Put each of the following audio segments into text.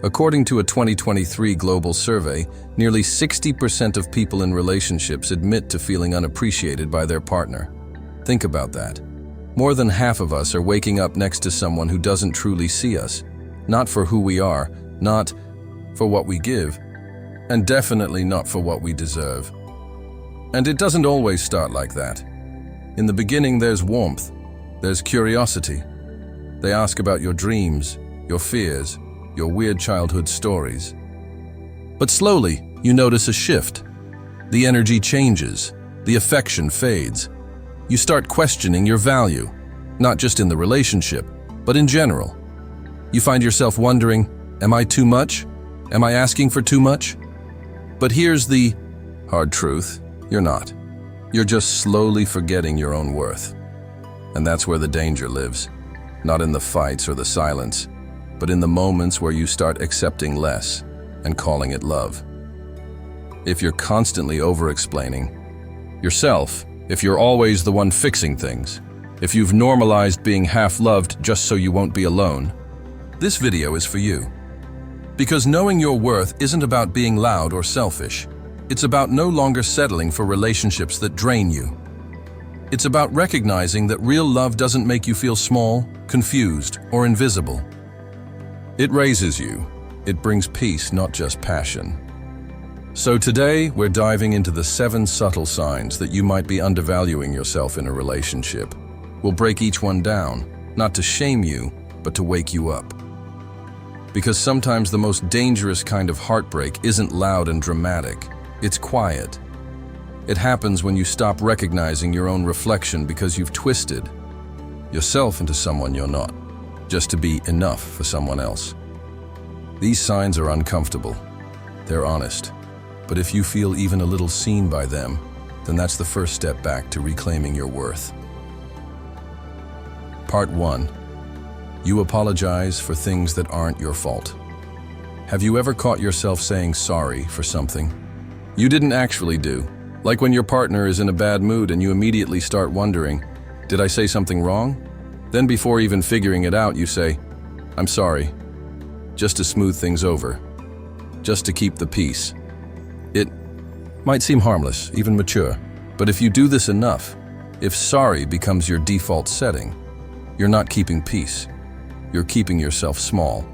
According to a 2023 global survey, nearly 60% of people in relationships admit to feeling unappreciated by their partner. Think about that. More than half of us are waking up next to someone who doesn't truly see us, not for who we are, not for what we give, and definitely not for what we deserve. And it doesn't always start like that. In the beginning, there's warmth, there's curiosity. They ask about your dreams, your fears, your weird childhood stories. But slowly, you notice a shift. The energy changes, the affection fades. You start questioning your value, not just in the relationship, but in general. You find yourself wondering, am I too much? Am I asking for too much? But here's the hard truth, you're not. You're just slowly forgetting your own worth. And that's where the danger lives, not in the fights or the silence, but in the moments where you start accepting less and calling it love. If you're constantly over-explaining yourself, if you're always the one fixing things, if you've normalized being half-loved just so you won't be alone, this video is for you. Because knowing your worth isn't about being loud or selfish. It's about no longer settling for relationships that drain you. It's about recognizing that real love doesn't make you feel small, confused, or invisible. It raises you. It brings peace, not just passion. So today, we're diving into the 7 subtle signs that you might be undervaluing yourself in a relationship. We'll break each one down, not to shame you, but to wake you up. Because sometimes the most dangerous kind of heartbreak isn't loud and dramatic. It's quiet. It happens when you stop recognizing your own reflection because you've twisted yourself into someone you're not, just to be enough for someone else. These signs are uncomfortable. They're honest. But if you feel even a little seen by them, then that's the first step back to reclaiming your worth. Part 1. You apologize for things that aren't your fault. Have you ever caught yourself saying sorry for something you didn't actually do? Like when your partner is in a bad mood and you immediately start wondering, did I say something wrong? Then before even figuring it out, you say, I'm sorry, just to smooth things over, just to keep the peace. It might seem harmless, even mature, but if you do this enough, if sorry becomes your default setting, you're not keeping peace. You're keeping yourself small.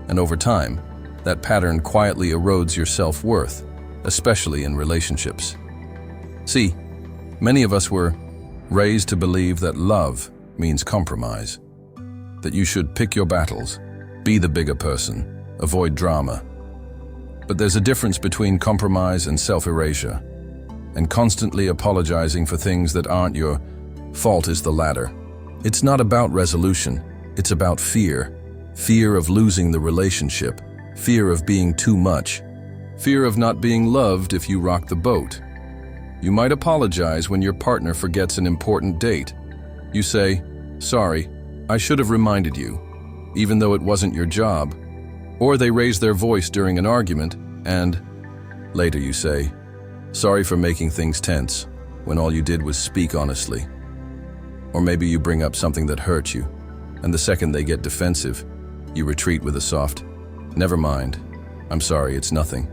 And over time, that pattern quietly erodes your self-worth, especially in relationships. See, many of us were raised to believe that love means compromise, that you should pick your battles, be the bigger person, avoid drama. But there's a difference between compromise and self-erasure, and constantly apologizing for things that aren't your fault is the latter. It's not about resolution, it's about fear. Fear of losing the relationship, fear of being too much, fear of not being loved if you rock the boat. You might apologize when your partner forgets an important date. You say, sorry, I should have reminded you, even though it wasn't your job. Or they raise their voice during an argument, and later you say, sorry for making things tense, when all you did was speak honestly. Or maybe you bring up something that hurt you, and the second they get defensive, you retreat with a soft, never mind, I'm sorry, it's nothing.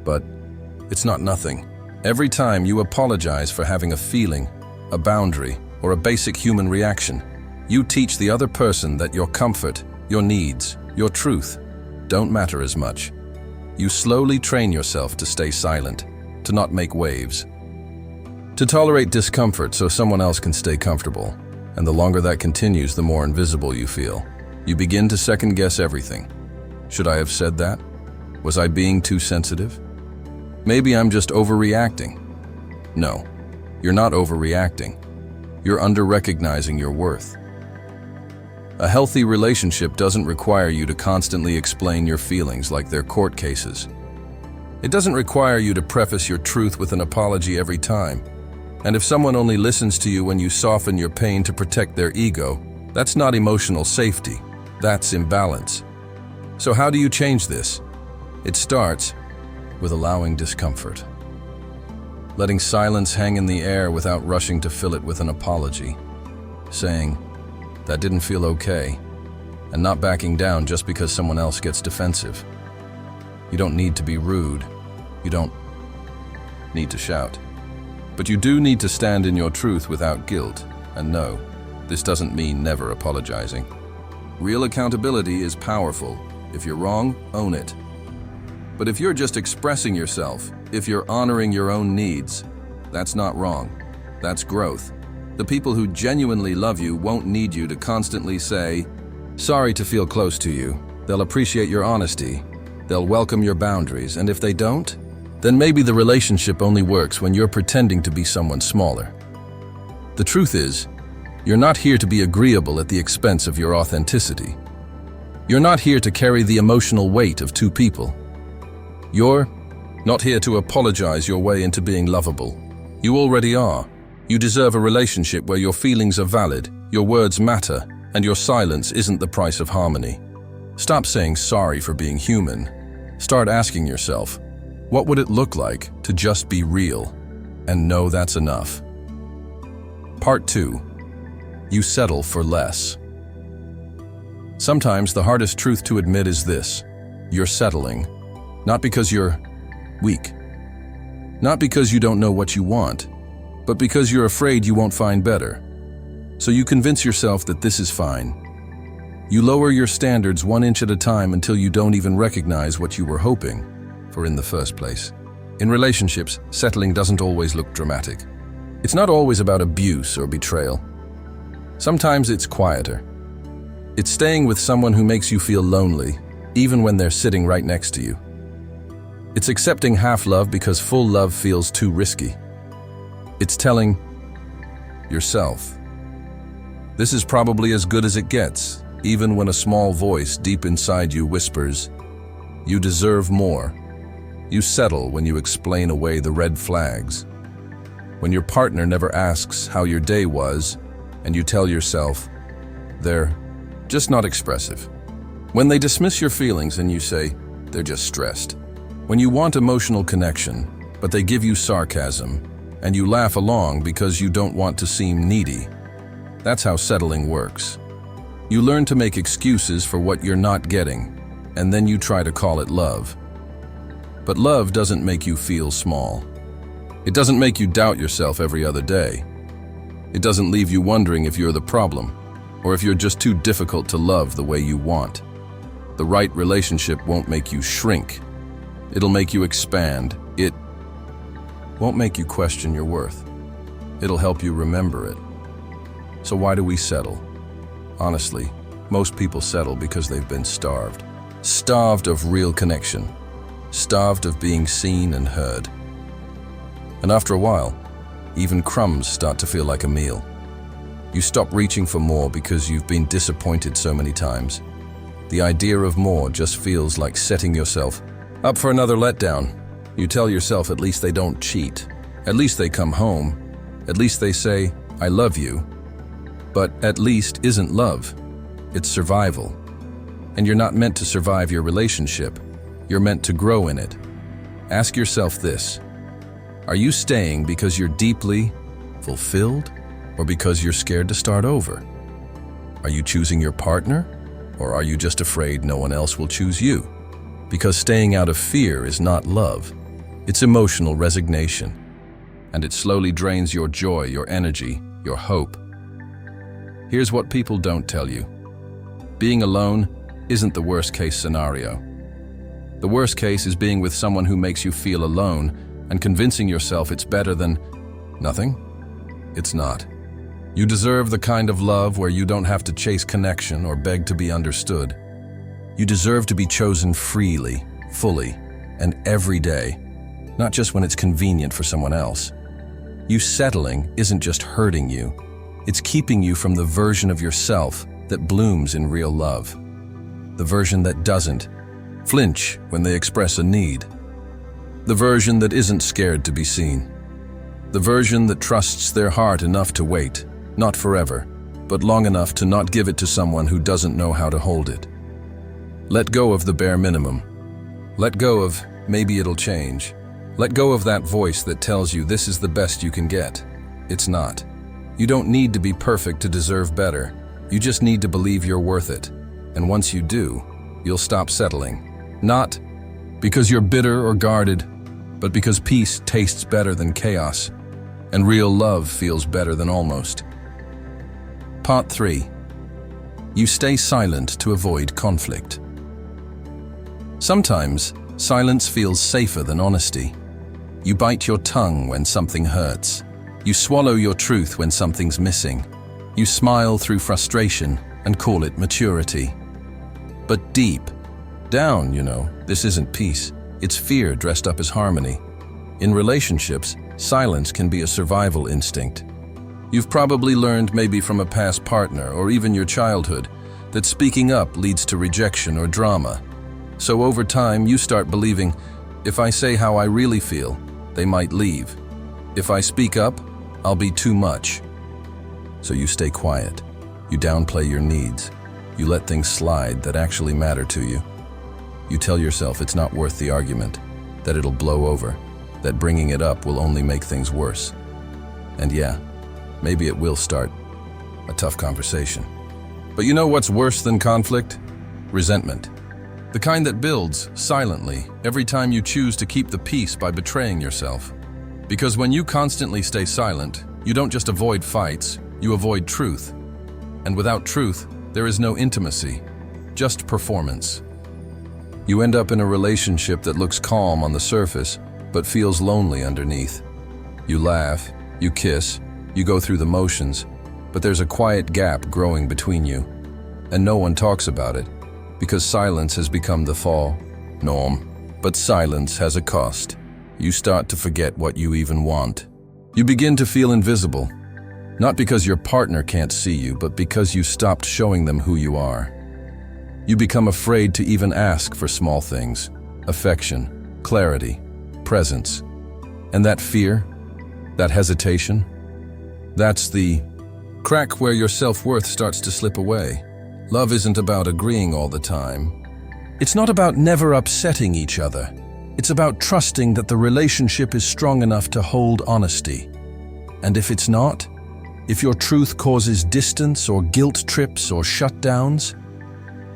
But it's not nothing. Every time you apologize for having a feeling, a boundary, or a basic human reaction, you teach the other person that your comfort, your needs, your truth don't matter as much. You slowly train yourself to stay silent, to not make waves, to tolerate discomfort so someone else can stay comfortable. And the longer that continues, the more invisible you feel. You begin to second-guess everything. Should I have said that? Was I being too sensitive? Maybe I'm just overreacting. No, you're not overreacting. You're under-recognizing your worth. A healthy relationship doesn't require you to constantly explain your feelings like they're court cases. It doesn't require you to preface your truth with an apology every time. And if someone only listens to you when you soften your pain to protect their ego, that's not emotional safety. That's imbalance. So how do you change this? It starts with allowing discomfort. Letting silence hang in the air without rushing to fill it with an apology. Saying, that didn't feel okay. and not backing down just because someone else gets defensive. You don't need to be rude. You don't need to shout. But you do need to stand in your truth without guilt. And no, this doesn't mean never apologizing. Real accountability is powerful. If you're wrong, own it. But if you're just expressing yourself, if you're honoring your own needs, that's not wrong. That's growth. The people who genuinely love you won't need you to constantly say, "Sorry to feel close to you." They'll appreciate your honesty. They'll welcome your boundaries, and if they don't, then maybe the relationship only works when you're pretending to be someone smaller. The truth is, you're not here to be agreeable at the expense of your authenticity. You're not here to carry the emotional weight of two people. You're not here to apologize your way into being lovable. You already are. You deserve a relationship where your feelings are valid, your words matter, and your silence isn't the price of harmony. Stop saying sorry for being human. Start asking yourself, what would it look like to just be real? And know that's enough. Part 2. You settle for less. Sometimes the hardest truth to admit is this: you're settling. Not because you're weak. Not because you don't know what you want, but because you're afraid you won't find better. So you convince yourself that this is fine. You lower your standards 1 inch at a time until you don't even recognize what you were hoping for in the first place. In relationships, settling doesn't always look dramatic. It's not always about abuse or betrayal. Sometimes it's quieter. It's staying with someone who makes you feel lonely, even when they're sitting right next to you. It's accepting half love because full love feels too risky. It's telling yourself, this is probably as good as it gets, even when a small voice deep inside you whispers, you deserve more. You settle when you explain away the red flags. When your partner never asks how your day was, and you tell yourself, they're just not expressive. When they dismiss your feelings and you say, they're just stressed. When you want emotional connection, but they give you sarcasm, and you laugh along because you don't want to seem needy. That's how settling works. You learn to make excuses for what you're not getting, and then you try to call it love. But love doesn't make you feel small. It doesn't make you doubt yourself every other day. It doesn't leave you wondering if you're the problem, or if you're just too difficult to love the way you want. The right relationship won't make you shrink. It'll make you expand. It won't make you question your worth. It'll help you remember it. So why do we settle? Honestly, most people settle because they've been starved. Starved of real connection. Starved of being seen and heard. And after a while, even crumbs start to feel like a meal. You stop reaching for more because you've been disappointed so many times. The idea of more just feels like setting yourself up for another letdown. You tell yourself at least they don't cheat. At least they come home. At least they say, I love you. But at least isn't love. It's survival. And you're not meant to survive your relationship. You're meant to grow in it. Ask yourself this. Are you staying because you're deeply fulfilled or because you're scared to start over? Are you choosing your partner or are you just afraid no one else will choose you? Because staying out of fear is not love. It's emotional resignation. And it slowly drains your joy, your energy, your hope. Here's what people don't tell you. Being alone isn't the worst-case scenario. The worst case is being with someone who makes you feel alone and convincing yourself it's better than nothing. It's not. You deserve the kind of love where you don't have to chase connection or beg to be understood. You deserve to be chosen freely, fully, and every day, not just when it's convenient for someone else. You settling isn't just hurting you. It's keeping you from the version of yourself that blooms in real love. The version that doesn't flinch when they express a need. The version that isn't scared to be seen. The version that trusts their heart enough to wait, not forever, but long enough to not give it to someone who doesn't know how to hold it. Let go of the bare minimum. Let go of maybe it'll change. Let go of that voice that tells you this is the best you can get. It's not. You don't need to be perfect to deserve better. You just need to believe you're worth it. And once you do, you'll stop settling. Not because you're bitter or guarded, but because peace tastes better than chaos, and real love feels better than almost. Part 3. You stay silent to avoid conflict. Sometimes, silence feels safer than honesty. You bite your tongue when something hurts. You swallow your truth when something's missing. You smile through frustration and call it maturity. But deep down, this isn't peace. It's fear dressed up as harmony. In relationships, silence can be a survival instinct. You've probably learned, maybe from a past partner or even your childhood, that speaking up leads to rejection or drama. So over time, you start believing, if I say how I really feel, they might leave. If I speak up, I'll be too much. So you stay quiet. You downplay your needs. You let things slide that actually matter to you. You tell yourself it's not worth the argument, that it'll blow over, that bringing it up will only make things worse. And yeah, maybe it will start a tough conversation. But you know what's worse than conflict? Resentment. The kind that builds silently every time you choose to keep the peace by betraying yourself. Because when you constantly stay silent, you don't just avoid fights, you avoid truth. And without truth, there is no intimacy, just performance. You end up in a relationship that looks calm on the surface, but feels lonely underneath. You laugh, you kiss, you go through the motions, but there's a quiet gap growing between you. And no one talks about it, because silence has become the norm. But silence has a cost. You start to forget what you even want. You begin to feel invisible, not because your partner can't see you, but because you stopped showing them who you are. You become afraid to even ask for small things, affection, clarity, presence. And that fear, that hesitation, that's the crack where your self-worth starts to slip away. Love isn't about agreeing all the time. It's not about never upsetting each other. It's about trusting that the relationship is strong enough to hold honesty. And if it's not, if your truth causes distance or guilt trips or shutdowns,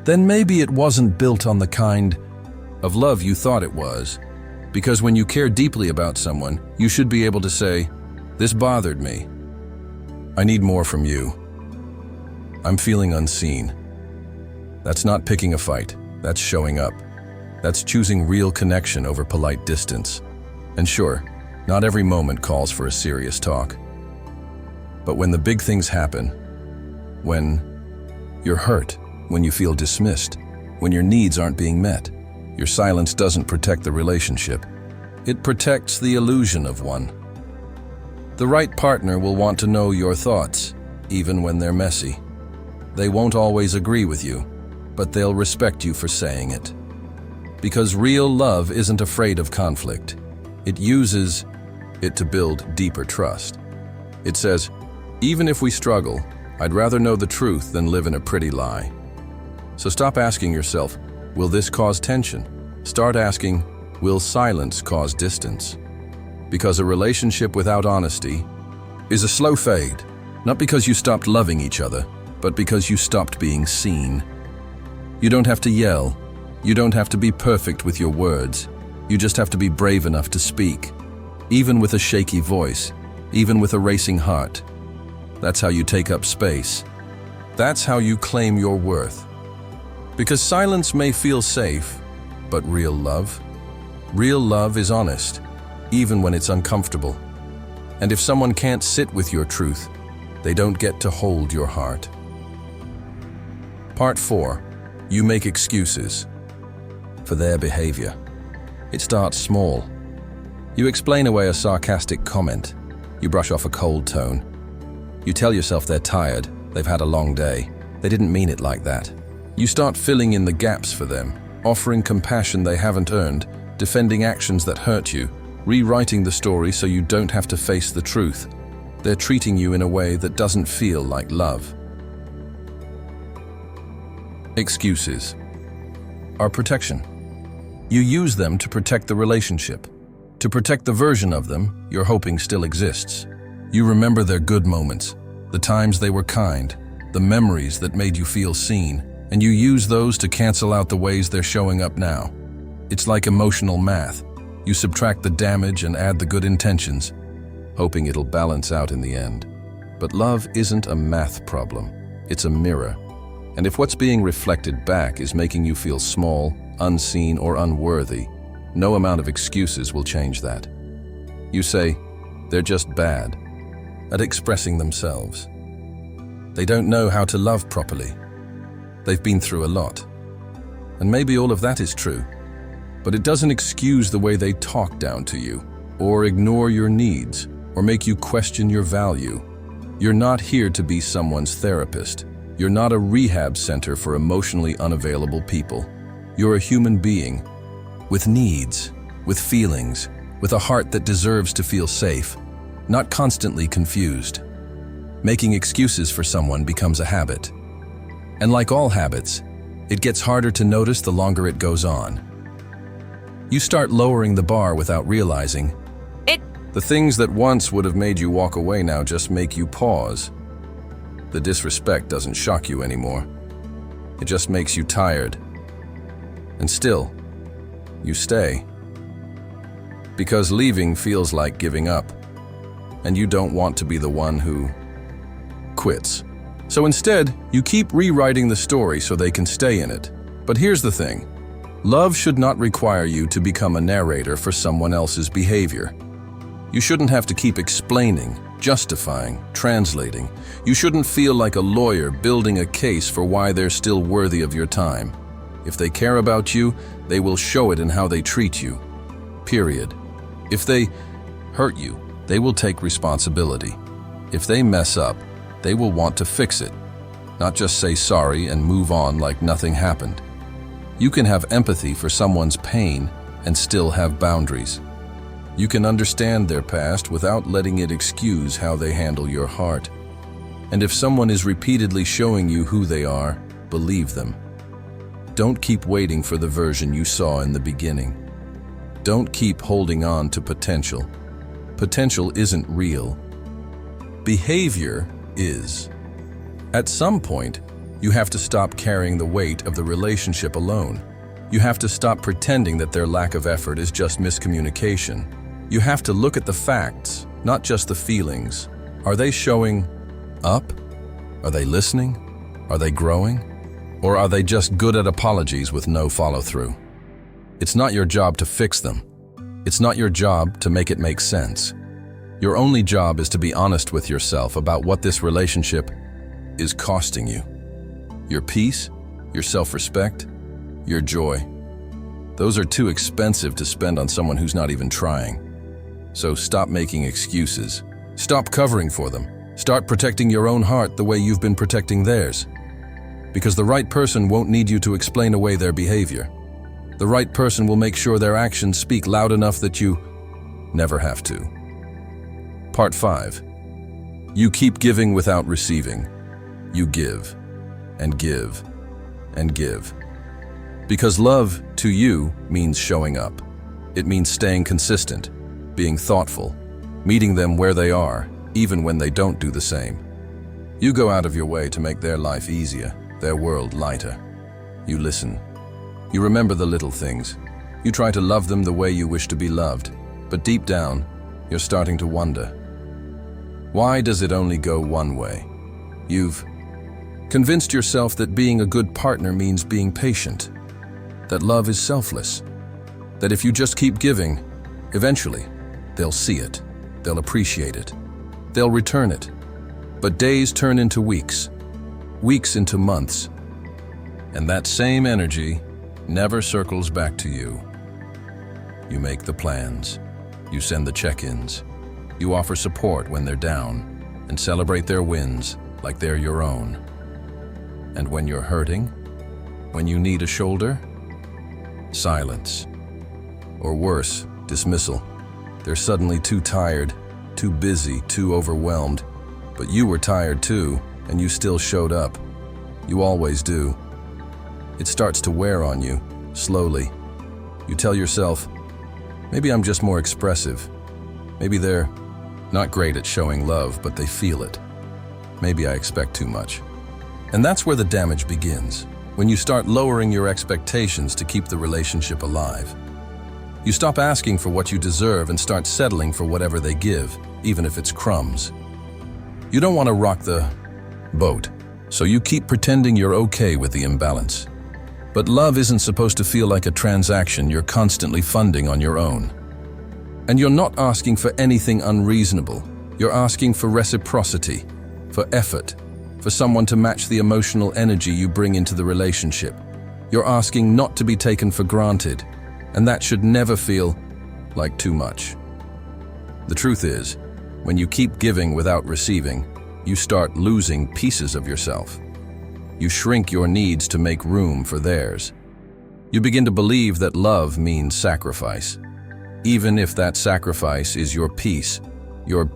then maybe it wasn't built on the kind of love you thought it was. Because when you care deeply about someone, you should be able to say, "This bothered me. I need more from you. I'm feeling unseen." That's not picking a fight. That's showing up. That's choosing real connection over polite distance. And sure, not every moment calls for a serious talk. But when the big things happen, when you're hurt, when you feel dismissed, when your needs aren't being met, your silence doesn't protect the relationship. It protects the illusion of one. The right partner will want to know your thoughts, even when they're messy. They won't always agree with you, but they'll respect you for saying it. Because real love isn't afraid of conflict. It uses it to build deeper trust. It says, even if we struggle, I'd rather know the truth than live in a pretty lie. So stop asking yourself, will this cause tension? Start asking, will silence cause distance? Because a relationship without honesty is a slow fade, not because you stopped loving each other, but because you stopped being seen. You don't have to yell. You don't have to be perfect with your words. You just have to be brave enough to speak, even with a shaky voice, even with a racing heart. That's how you take up space. That's how you claim your worth. Because silence may feel safe, but real love is honest, even when it's uncomfortable. And if someone can't sit with your truth, they don't get to hold your heart. Part 4. You make excuses for their behavior. It starts small. You explain away a sarcastic comment. You brush off a cold tone. You tell yourself they're tired, they've had a long day. They didn't mean it like that. You start filling in the gaps for them, offering compassion they haven't earned, defending actions that hurt you, rewriting the story so you don't have to face the truth. They're treating you in a way that doesn't feel like love. Excuses are protection. You use them to protect the relationship, to protect the version of them you're hoping still exists. You remember their good moments, the times they were kind, the memories that made you feel seen. and you use those to cancel out the ways they're showing up now. It's like emotional math. You subtract the damage and add the good intentions, hoping it'll balance out in the end. But love isn't a math problem, it's a mirror. And if what's being reflected back is making you feel small, unseen, or unworthy, no amount of excuses will change that. You say, they're just bad at expressing themselves. They don't know how to love properly. They've been through a lot. And maybe all of that is true, but it doesn't excuse the way they talk down to you, or ignore your needs, or make you question your value. You're not here to be someone's therapist. You're not a rehab center for emotionally unavailable people. You're a human being with needs, with feelings, with a heart that deserves to feel safe, not constantly confused. Making excuses for someone becomes a habit. And like all habits, it gets harder to notice the longer it goes on. You start lowering the bar without realizing it. The things that once would have made you walk away now just make you pause. The disrespect doesn't shock you anymore. It just makes you tired. And still, you stay. Because leaving feels like giving up, and you don't want to be the one who quits. So instead, you keep rewriting the story so they can stay in it. But here's the thing. Love should not require you to become a narrator for someone else's behavior. You shouldn't have to keep explaining, justifying, translating. You shouldn't feel like a lawyer building a case for why they're still worthy of your time. If they care about you, they will show it in how they treat you. Period. If they hurt you, they will take responsibility. If they mess up, they will want to fix it, not just say sorry and move on like nothing happened. You can have empathy for someone's pain and still have boundaries. You can understand their past without letting it excuse how they handle your heart. And if someone is repeatedly showing you who they are, believe them. Don't keep waiting for the version you saw in the beginning. Don't keep holding on to potential. Potential isn't real. Behavior is. At some point, you have to stop carrying the weight of the relationship alone. You have to stop pretending that their lack of effort is just miscommunication. You have to look at the facts, not just the feelings. Are they showing up? Are they listening? Are they growing? Or are they just good at apologies with no follow-through? It's not your job to fix them. It's not your job to make it make sense. Your only job is to be honest with yourself about what this relationship is costing you. Your peace, your self-respect, your joy. Those are too expensive to spend on someone who's not even trying. So stop making excuses. Stop covering for them. Start protecting your own heart the way you've been protecting theirs. Because the right person won't need you to explain away their behavior. The right person will make sure their actions speak loud enough that you never have to. Part 5. You keep giving without receiving. You give, and give, and give. Because love, to you, means showing up. It means staying consistent, being thoughtful, meeting them where they are, even when they don't do the same. You go out of your way to make their life easier, their world lighter. You listen. You remember the little things. You try to love them the way you wish to be loved, but deep down, you're starting to wonder. Why does it only go one way? You've convinced yourself that being a good partner means being patient, that love is selfless, that if you just keep giving, eventually, they'll see it, they'll appreciate it, they'll return it. But days turn into weeks, weeks into months, and that same energy never circles back to you. You make the plans, you send the check-ins, you offer support when they're down, and celebrate their wins like they're your own. And when you're hurting, when you need a shoulder, silence. Or worse, dismissal. They're suddenly too tired, too busy, too overwhelmed. But you were tired too, and you still showed up. You always do. It starts to wear on you, slowly. You tell yourself, maybe I'm just more expressive. Maybe they're not great at showing love, but they feel it. Maybe I expect too much. And that's where the damage begins. when you start lowering your expectations to keep the relationship alive. You stop asking for what you deserve and start settling for whatever they give, even if it's crumbs. You don't want to rock the boat, so you keep pretending you're okay with the imbalance. But love isn't supposed to feel like a transaction you're constantly funding on your own. And you're not asking for anything unreasonable. You're asking for reciprocity, for effort, for someone to match the emotional energy you bring into the relationship. You're asking not to be taken for granted, and that should never feel like too much. The truth is, when you keep giving without receiving, you start losing pieces of yourself. You shrink your needs to make room for theirs. You begin to believe that love means sacrifice, even if that sacrifice is your peace, your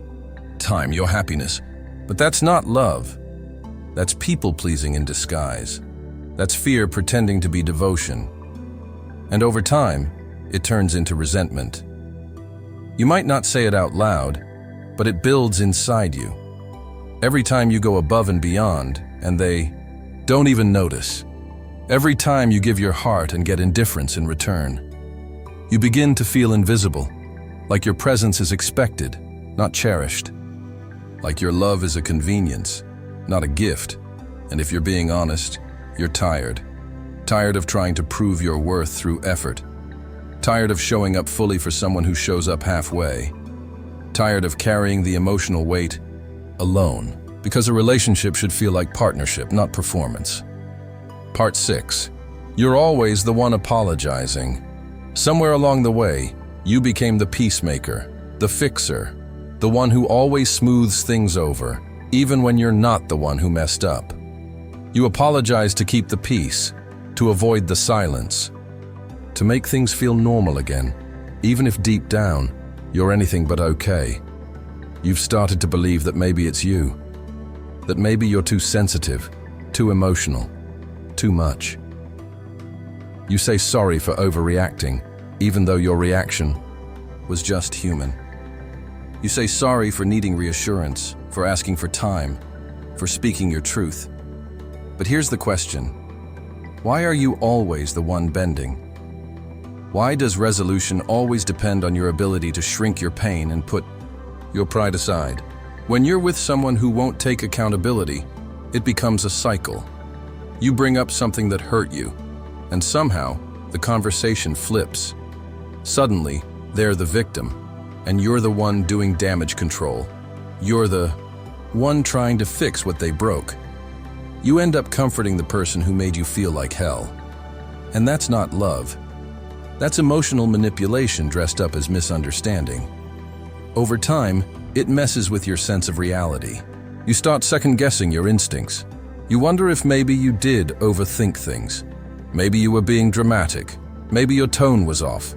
time, your happiness. But that's not love. That's people-pleasing in disguise. That's fear pretending to be devotion. And over time, it turns into resentment. You might not say it out loud, but it builds inside you. Every time you go above and beyond, and they don't even notice. Every time you give your heart and get indifference in return. You begin to feel invisible, like your presence is expected, not cherished. Like your love is a convenience, not a gift. And if you're being honest, you're tired. Tired of trying to prove your worth through effort. Tired of showing up fully for someone who shows up halfway. Tired of carrying the emotional weight alone. Because a relationship should feel like partnership, not performance. Part 6. You're always the one apologizing. Somewhere along the way, you became the peacemaker, the fixer, the one who always smooths things over, even when you're not the one who messed up. You apologize to keep the peace, to avoid the silence, to make things feel normal again, even if deep down, you're anything but okay. You've started to believe that maybe it's you, that maybe you're too sensitive, too emotional, too much. You say sorry for overreacting, even though your reaction was just human. You say sorry for needing reassurance, for asking for time, for speaking your truth. But here's the question. Why are you always the one bending? Why does resolution always depend on your ability to shrink your pain and put your pride aside? When you're with someone who won't take accountability, it becomes a cycle. You bring up something that hurt you, and somehow the conversation flips. Suddenly, they're the victim, and you're the one doing damage control. You're the one trying to fix what they broke. You end up comforting the person who made you feel like hell. And that's not love. That's emotional manipulation dressed up as misunderstanding. Over time, it messes with your sense of reality. You start second-guessing your instincts. You wonder if maybe you did overthink things. Maybe you were being dramatic. Maybe your tone was off.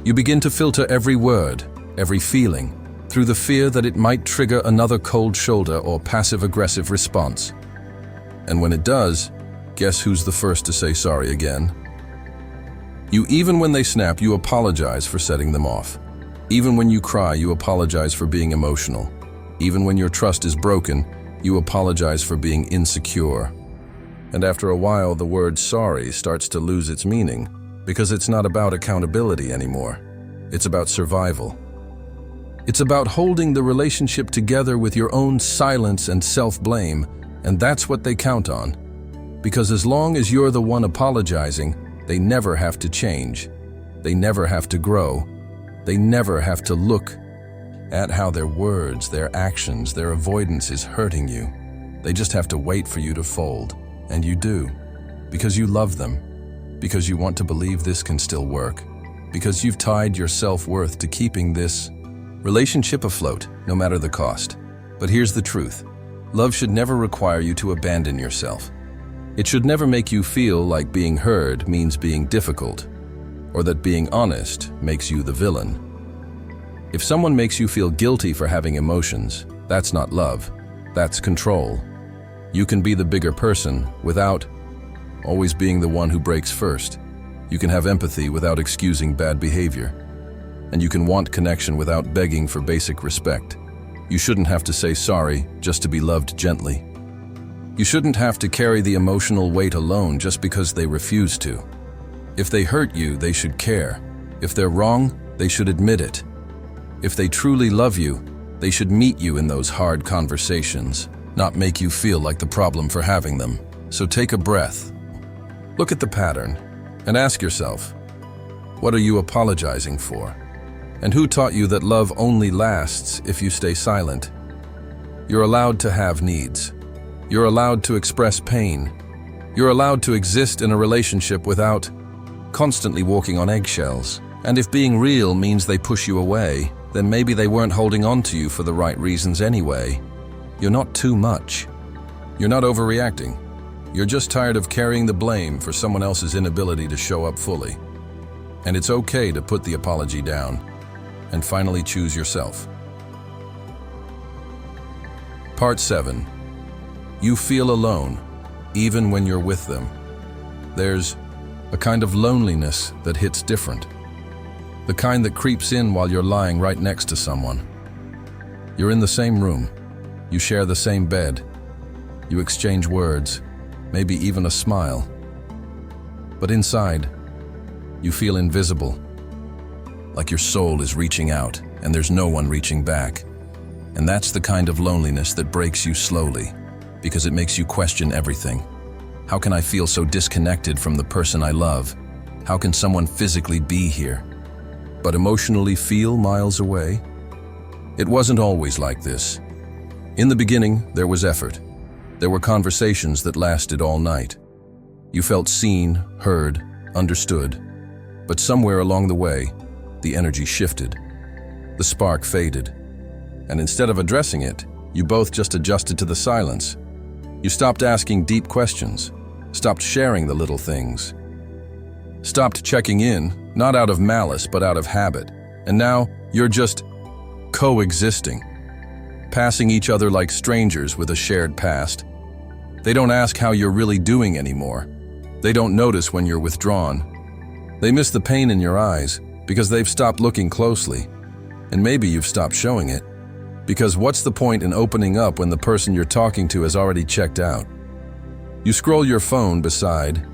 You begin to filter every word, every feeling, through the fear that it might trigger another cold shoulder or passive-aggressive response. And when it does, guess who's the first to say sorry again? Even when they snap, you apologize for setting them off. Even when you cry, you apologize for being emotional. Even when your trust is broken, you apologize for being insecure. And after a while, the word sorry starts to lose its meaning, because it's not about accountability anymore. It's about survival. It's about holding the relationship together with your own silence and self-blame, and that's what they count on. Because as long as you're the one apologizing, they never have to change. They never have to grow. They never have to look at how their words, their actions, their avoidance is hurting you. They just have to wait for you to fold. And you do. Because you love them. Because you want to believe this can still work. Because you've tied your self-worth to keeping this relationship afloat, no matter the cost. But here's the truth. Love should never require you to abandon yourself. It should never make you feel like being heard means being difficult, or that being honest makes you the villain. If someone makes you feel guilty for having emotions, that's not love, that's control. You can be the bigger person without always being the one who breaks first. You can have empathy without excusing bad behavior. And you can want connection without begging for basic respect. You shouldn't have to say sorry just to be loved gently. You shouldn't have to carry the emotional weight alone just because they refuse to. If they hurt you, they should care. If they're wrong, they should admit it. If they truly love you, they should meet you in those hard conversations, not make you feel like the problem for having them. So take a breath. Look at the pattern and ask yourself, what are you apologizing for? And who taught you that love only lasts if you stay silent? You're allowed to have needs. You're allowed to express pain. You're allowed to exist in a relationship without constantly walking on eggshells. And if being real means they push you away, then maybe they weren't holding on to you for the right reasons anyway. You're not too much. You're not overreacting. You're just tired of carrying the blame for someone else's inability to show up fully. And it's okay to put the apology down and finally choose yourself. Part 7. You feel alone, even when you're with them. There's a kind of loneliness that hits different. The kind that creeps in while you're lying right next to someone. You're in the same room. You share the same bed. You exchange words, maybe even a smile. But inside, you feel invisible. Like your soul is reaching out and there's no one reaching back. And that's the kind of loneliness that breaks you slowly, because it makes you question everything. How can I feel so disconnected from the person I love? How can someone physically be here, but emotionally feel miles away? It wasn't always like this. In the beginning, there was effort. There were conversations that lasted all night. You felt seen, heard, understood. But somewhere along the way, the energy shifted. The spark faded. And instead of addressing it, you both just adjusted to the silence. You stopped asking deep questions, stopped sharing the little things, stopped checking in, not out of malice, but out of habit. And now you're just coexisting, passing each other like strangers with a shared past. They don't ask how you're really doing anymore. They don't notice when you're withdrawn. They miss the pain in your eyes because they've stopped looking closely. And maybe you've stopped showing it. Because what's the point in opening up when the person you're talking to has already checked out? You scroll your phone beside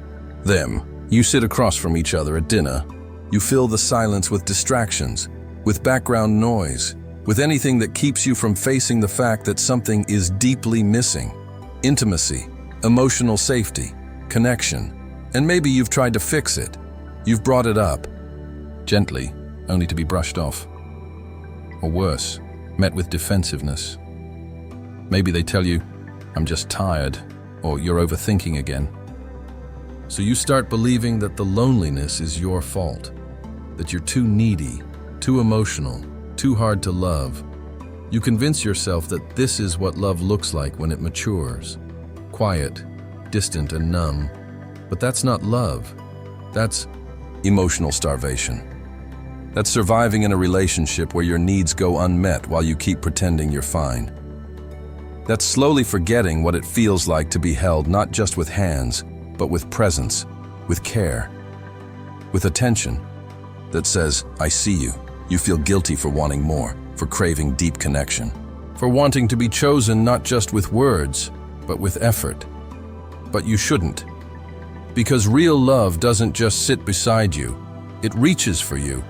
them. You sit across from each other at dinner. You fill the silence with distractions, with background noise, with anything that keeps you from facing the fact that something is deeply missing. Intimacy, emotional safety, connection. And maybe you've tried to fix it. You've brought it up, gently, only to be brushed off. Or worse, met with defensiveness. Maybe they tell you, I'm just tired, or you're overthinking again. So you start believing that the loneliness is your fault, that you're too needy, too emotional, too hard to love. You convince yourself that this is what love looks like when it matures. Quiet, distant, and numb. But that's not love. That's emotional starvation. That's surviving in a relationship where your needs go unmet while you keep pretending you're fine. That's slowly forgetting what it feels like to be held not just with hands, but with presence, with care, with attention that says, I see you. You feel guilty for wanting more, for craving deep connection, for wanting to be chosen not just with words, but with effort. But you shouldn't. Because real love doesn't just sit beside you. It reaches for you.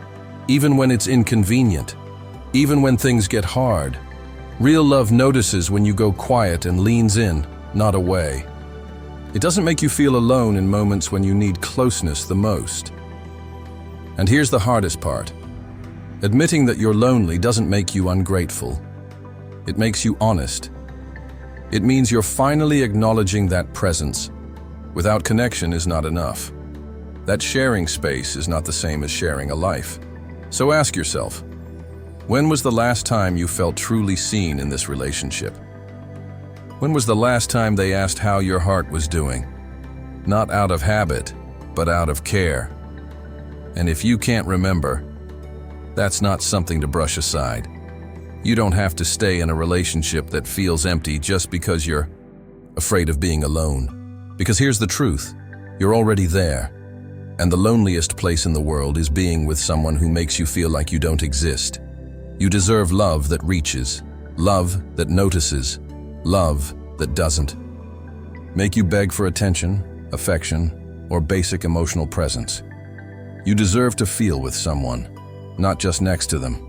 Even when it's inconvenient, even when things get hard. Real love notices when you go quiet and leans in, not away. It doesn't make you feel alone in moments when you need closeness the most. And here's the hardest part. Admitting that you're lonely doesn't make you ungrateful. It makes you honest. It means you're finally acknowledging that presence. Without connection is not enough. That sharing space is not the same as sharing a life. So ask yourself, when was the last time you felt truly seen in this relationship? When was the last time they asked how your heart was doing? Not out of habit, but out of care. And if you can't remember, that's not something to brush aside. You don't have to stay in a relationship that feels empty just because you're afraid of being alone. Because here's the truth, you're already there. And the loneliest place in the world is being with someone who makes you feel like you don't exist. You deserve love that reaches, love that notices, love that doesn't make you beg for attention, affection, or basic emotional presence. You deserve to feel with someone, not just next to them.